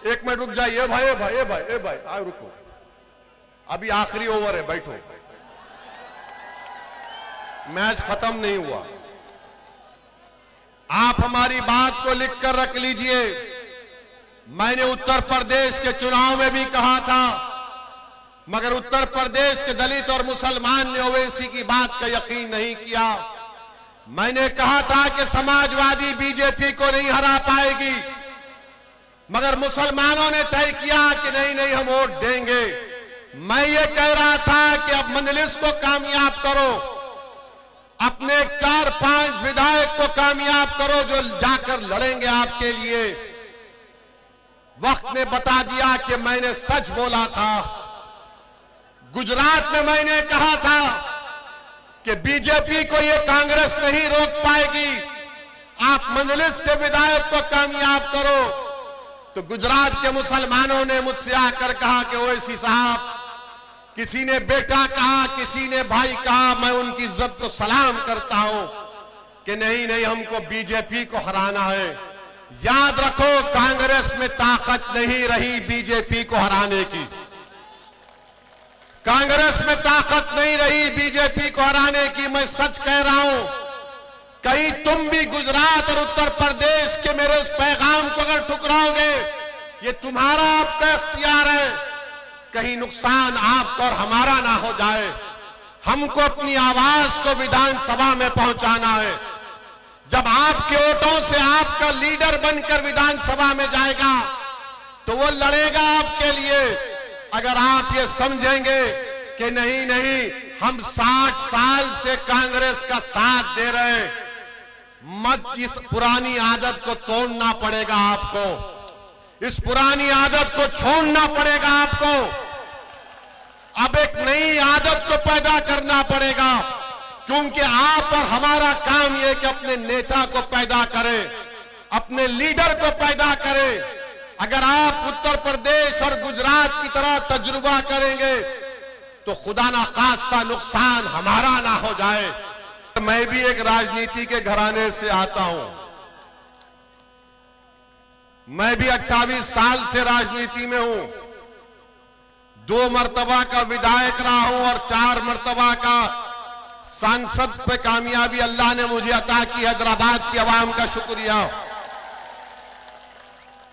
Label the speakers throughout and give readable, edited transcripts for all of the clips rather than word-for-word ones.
Speaker 1: एक मिनट रुक जाइए भाई, भाई भाई भाई आओ रुको, अभी आखिरी ओवर है, बैठो, मैच खत्म नहीं हुआ। आप हमारी बात को लिख कर रख लीजिए। मैंने उत्तर प्रदेश के चुनाव में भी कहा था, मगर उत्तर प्रदेश के दलित और मुसलमान ने ओवैसी की बात का यकीन नहीं किया। मैंने कहा था कि समाजवादी बीजेपी को नहीं हरा पाएगी, मगर मुसलमानों ने तय किया कि नहीं नहीं हम वोट देंगे। मैं ये कह रहा था कि अब मजलिस को कामयाब करो, अपने 4-5 विधायक को कामयाब करो जो जाकर लड़ेंगे आपके लिए। वक्त ने बता दिया कि मैंने सच बोला था। गुजरात में मैंने कहा था कि बीजेपी को ये कांग्रेस नहीं रोक पाएगी, आप मजलिस के विधायक को कामयाब करो। तो गुजरात के मुसलमानों ने मुझसे आकर कहा कि ओवैसी साहब, किसी ने बेटा कहा, किसी ने भाई कहा, मैं उनकी इज्जत को सलाम करता हूं कि नहीं नहीं हमको बीजेपी को हराना है। याद रखो, कांग्रेस में ताकत नहीं रही बीजेपी को हराने की, कांग्रेस में ताकत नहीं रही बीजेपी को हराने की। मैं सच कह रहा हूं, कहीं तुम भी गुजरात और उत्तर प्रदेश के मेरे उस पैगाम को अगर ठुकराओगे, ये तुम्हारा आपका इख्तियार है, कहीं नुकसान आपका और हमारा ना हो जाए। हमको अपनी आवाज को विधानसभा में पहुंचाना है। जब आपके वोटों से आपका लीडर बनकर विधानसभा में जाएगा तो वो लड़ेगा आपके लिए। अगर आप ये समझेंगे कि नहीं नहीं हम 60 साल से कांग्रेस का साथ दे रहे हैं, मत, इस पुरानी आदत को तोड़ना पड़ेगा आपको, इस पुरानी आदत को छोड़ना पड़ेगा आपको। अब एक नई आदत को पैदा करना पड़ेगा, क्योंकि आप और हमारा काम यह कि अपने नेता को पैदा करें, अपने लीडर को पैदा करें। अगर आप उत्तर प्रदेश और गुजरात की तरह तजुर्बा करेंगे तो खुदा ना खास्ता नुकसान हमारा ना हो जाए। मैं भी एक राजनीति के घराने से आता हूं, मैं भी 28 साल से राजनीति में हूं। 2 मर्तबा का विधायक रहा हूं और 4 मर्तबा का सांसद पे कामयाबी अल्लाह ने मुझे अता की। हैदराबाद की आवाम का शुक्रिया।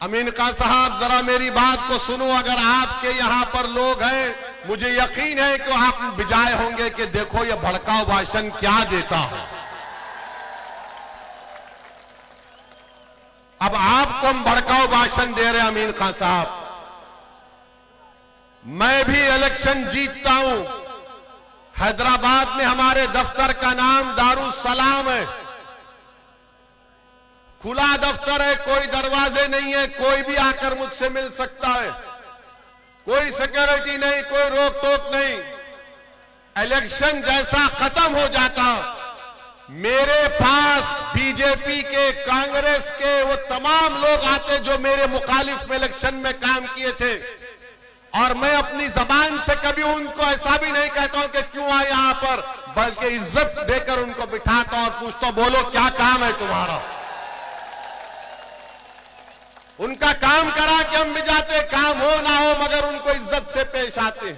Speaker 1: अमीन खान साहब, जरा मेरी बात को सुनो। अगर आपके यहां पर लोग हैं, मुझे यकीन है कि आप बिजाए होंगे कि देखो ये भड़काऊ भाषण क्या देता है। अब आपको हम भड़काऊ भाषण दे रहे हैं अमीन खान साहब। मैं भी इलेक्शन जीतता हूं। हैदराबाद में हमारे दफ्तर का नाम दारुस्सलाम है, खुला दफ्तर है, कोई दरवाजे नहीं है, कोई भी आकर मुझसे मिल सकता है, कोई सिक्योरिटी नहीं, कोई रोक टोक नहीं। इलेक्शन जैसा खत्म हो जाता, मेरे पास बीजेपी के, कांग्रेस के वो तमाम लोग आते जो मेरे मुखालिफ में इलेक्शन में काम किए थे, और मैं अपनी जबान से कभी उनको ऐसा भी नहीं कहता हूं कि क्यों आए यहां पर, बल्कि इज्जत देकर उनको बिठाता और पूछता बोलो क्या काम है तुम्हारा। उनका काम करा कि हम भी जाते, काम हो ना हो, मगर उनको इज्जत से पेश आते।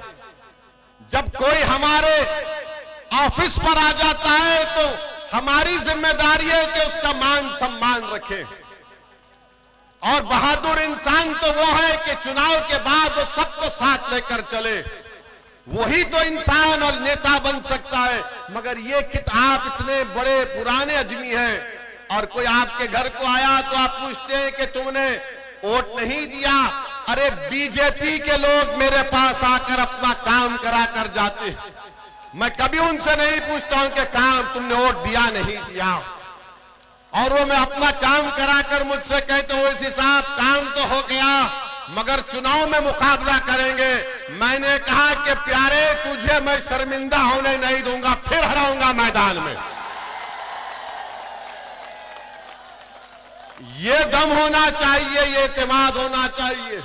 Speaker 1: जब कोई हमारे ऑफिस पर आ जाता है तो हमारी जिम्मेदारी है कि उसका मान सम्मान रखें। और बहादुर इंसान तो वो है कि चुनाव के बाद वो सबको साथ लेकर चले, वही तो इंसान और नेता बन सकता है। मगर ये कि आप इतने बड़े पुराने आदमी हैं और कोई आपके घर को आया तो आप पूछते हैं कि तुमने वोट नहीं दिया। अरे बीजेपी के लोग मेरे पास आकर अपना काम करा कर जाते, मैं कभी उनसे नहीं पूछता हूं कि काम तुमने वोट दिया नहीं दिया, और वो मैं अपना काम कराकर मुझसे कहते हो ओवैसी साहब काम तो हो गया मगर चुनाव में मुकाबला करेंगे। मैंने कहा कि प्यारे तुझे मैं शर्मिंदा होने नहीं दूंगा, फिर हराऊंगा मैदान में। ये दम होना चाहिए, ये एतमाद होना चाहिए।